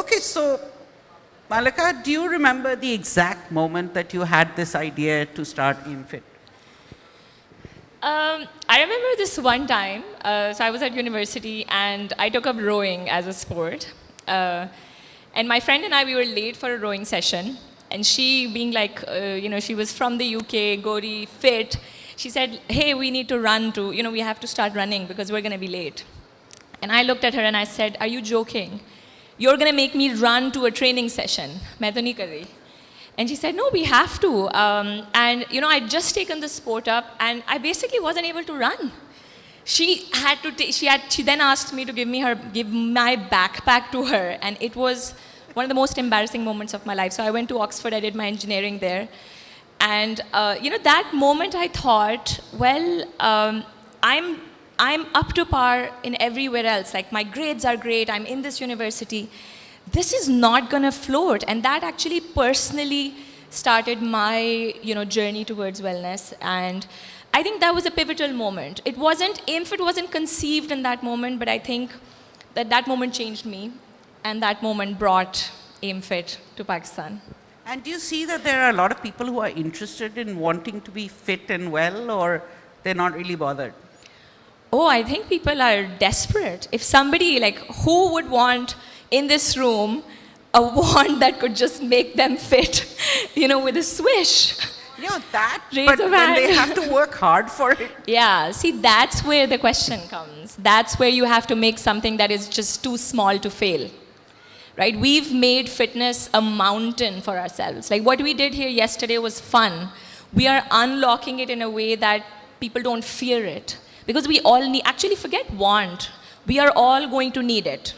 Okay, so Mahlaqa, do you remember the exact moment that you had this idea to start AimFit? I remember this one time, so I was at university and I took up rowing as a sport. And my friend and I, we were late for a rowing session. And she, being like, she was from the UK, Gori, fit, she said, hey, we need to run to, we have to start running because we're going to be late. And I looked at her and I said, are you joking? You're going to make me run to a training session. Main to nahi kar rahi. And she said, no, we have to. I'd just taken the sport up and I basically wasn't able to run. She then asked me to give my backpack to her, and it was one of the most embarrassing moments of my life. So I went to Oxford, I did my engineering there. And, that moment I thought, well, I'm up to par in everywhere else. Like, my grades are great, I'm in this university. This is not going to float. And that actually personally started my, journey towards wellness. And I think that was a pivotal moment. AimFit wasn't conceived in that moment, but I think that moment changed me. And that moment brought AimFit to Pakistan. And do you see that there are a lot of people who are interested in wanting to be fit and well, or they're not really bothered? Oh, I think people are desperate. If somebody, who would want in this room a wand that could just make them fit, with a swish? But then they have to work hard for it. Yeah, see, that's where the question comes. That's where you have to make something that is just too small to fail. Right? We've made fitness a mountain for ourselves. Like what we did here yesterday was fun. We are unlocking it in a way that people don't fear it. Because we all need, actually forget want. We are all going to need it.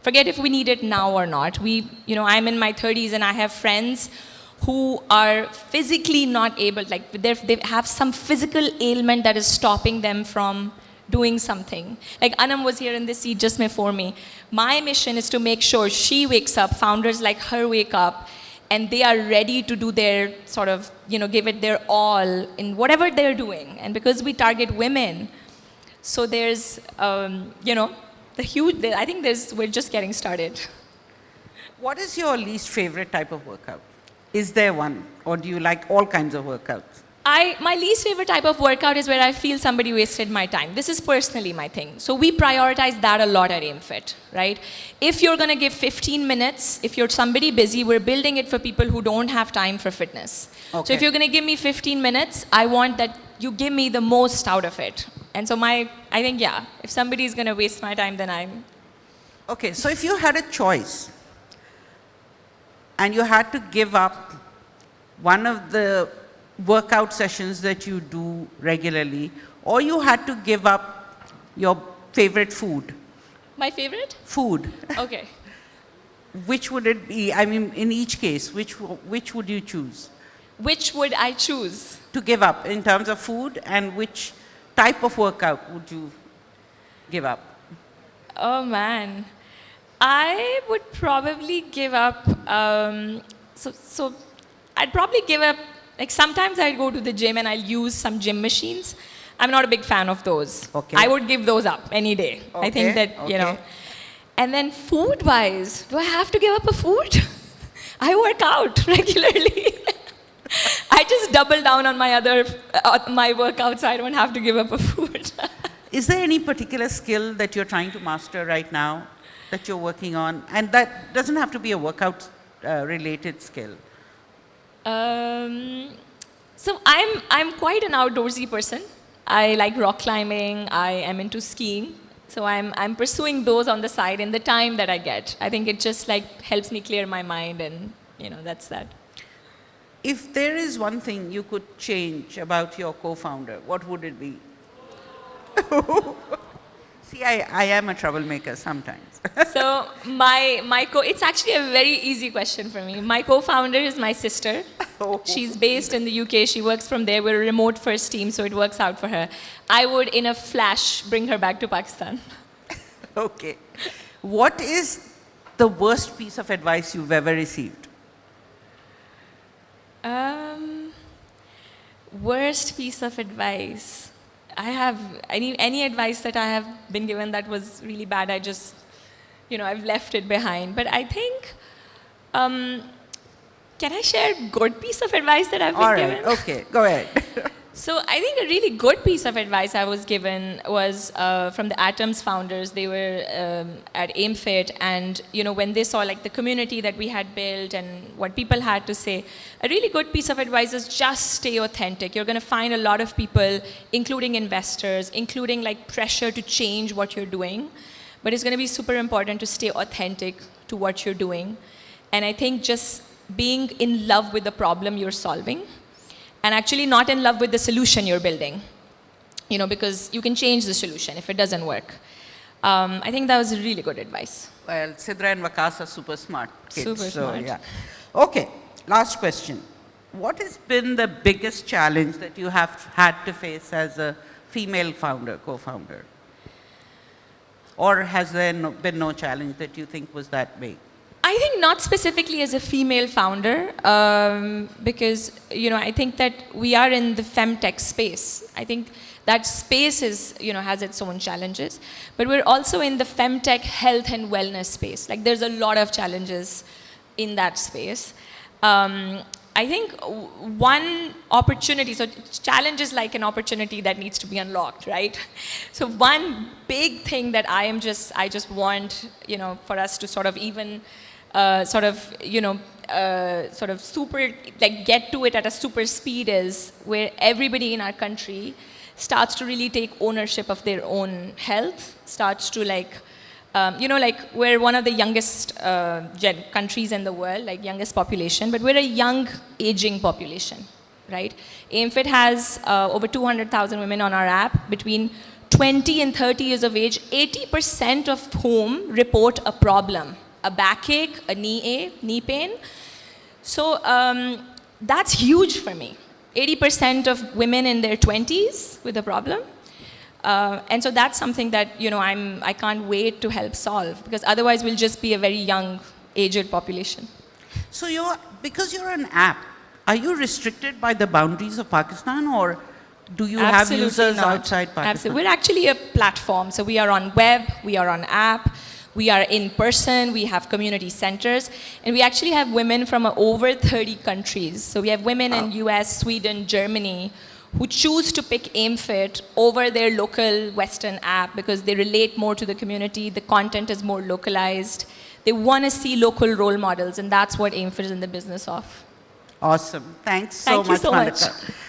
Forget if we need it now or not. I'm in my 30s and I have friends who are physically not able, they have some physical ailment that is stopping them from doing something. Like Anam was here in this seat just before me. My mission is to make sure she wakes up, founders like her wake up, and they are ready to do their sort of, give it their all in whatever they're doing. And because we target women, so there's, we're just getting started. What is your least favorite type of workout? Is there one? Or do you like all kinds of workouts? My least favorite type of workout is where I feel somebody wasted my time. This is personally my thing. So we prioritize that a lot at AimFit, right? If you're going to give 15 minutes, if you're somebody busy, we're building it for people who don't have time for fitness. Okay. So if you're going to give me 15 minutes, I want that you give me the most out of it. And so I think, if somebody's going to waste my time, then I'm... Okay, so if you had a choice and you had to give up one of the workout sessions that you do regularly, or you had to give up your favorite food. My favorite? Food. Okay. Which would it be? I mean, in each case, which would you choose? Which would I choose? To give up in terms of food, and which type of workout would you give up? Oh man. I would probably give up, so I'd probably give up, sometimes I'd go to the gym and I'll use some gym machines. I'm not a big fan of those. Okay. I would give those up any day. Okay. I think that, And then food-wise, do I have to give up a food? I work out regularly. I just double down on my workouts, so I don't have to give up a food. Is there any particular skill that you're trying to master right now that you're working on? And that doesn't have to be a workout related skill. So I'm quite an outdoorsy person. I like rock climbing. I am into skiing. So I'm pursuing those on the side in the time that I get. I think it just helps me clear my mind, and that's that. If there is one thing you could change about your co-founder, what would it be? See, I am a troublemaker sometimes. So it's actually a very easy question for me. My co-founder is my sister. Oh. She's based in the UK. She works from there. We're a remote first team, so it works out for her. I would, in a flash, bring her back to Pakistan. Okay. What is the worst piece of advice you've ever received? Worst piece of advice. I have any advice that I have been given that was really bad, I just I've left it behind. But I think, can I share a good piece of advice that I've been given? Okay, go ahead. So I think a really good piece of advice I was given was from the Atoms founders. They were at AimFit, and when they saw like the community that we had built and what people had to say, a really good piece of advice is just stay authentic. You're going to find a lot of people, including investors, including like pressure to change what you're doing, but it's going to be super important to stay authentic to what you're doing. And I think just being in love with the problem you're solving, and actually not in love with the solution you're building, because you can change the solution if it doesn't work. I think that was really good advice. Well, Sidra and Vakas are super smart kids. Super smart. Yeah. Okay, last question. What has been the biggest challenge that you have had to face as a female founder, co-founder? Or has there been no challenge that you think was that big? I think not specifically as a female founder, because I think that we are in the FemTech space. I think that space is has its own challenges, but we're also in the FemTech health and wellness space. Like there's a lot of challenges in that space. I think one opportunity, so challenge is like an opportunity that needs to be unlocked, right? So one big thing that I just want for us to sort of even super, like get to it at a super speed is where everybody in our country starts to really take ownership of their own health, starts to we're one of the youngest countries in the world, like youngest population, but we're a young aging population, right? AimFit has over 200,000 women on our app between 20 and 30 years of age, 80% of whom report a problem. A backache, a knee pain. So that's huge for me. 80% of women in their 20s with a problem. And so that's something that I can't wait to help solve, because otherwise we'll just be a very young, aged population. So because you're an app, are you restricted by the boundaries of Pakistan, or do you have users outside Pakistan? Absolutely. We're actually a platform. So we are on web, we are on app, we are in person, we have community centers, and we actually have women from over 30 countries. So we have women in US, Sweden, Germany, who choose to pick AimFit over their local Western app because they relate more to the community, the content is more localized. They want to see local role models, and that's what AimFit is in the business of. Awesome. Thanks so much, Thank you so much. Mahlaqa.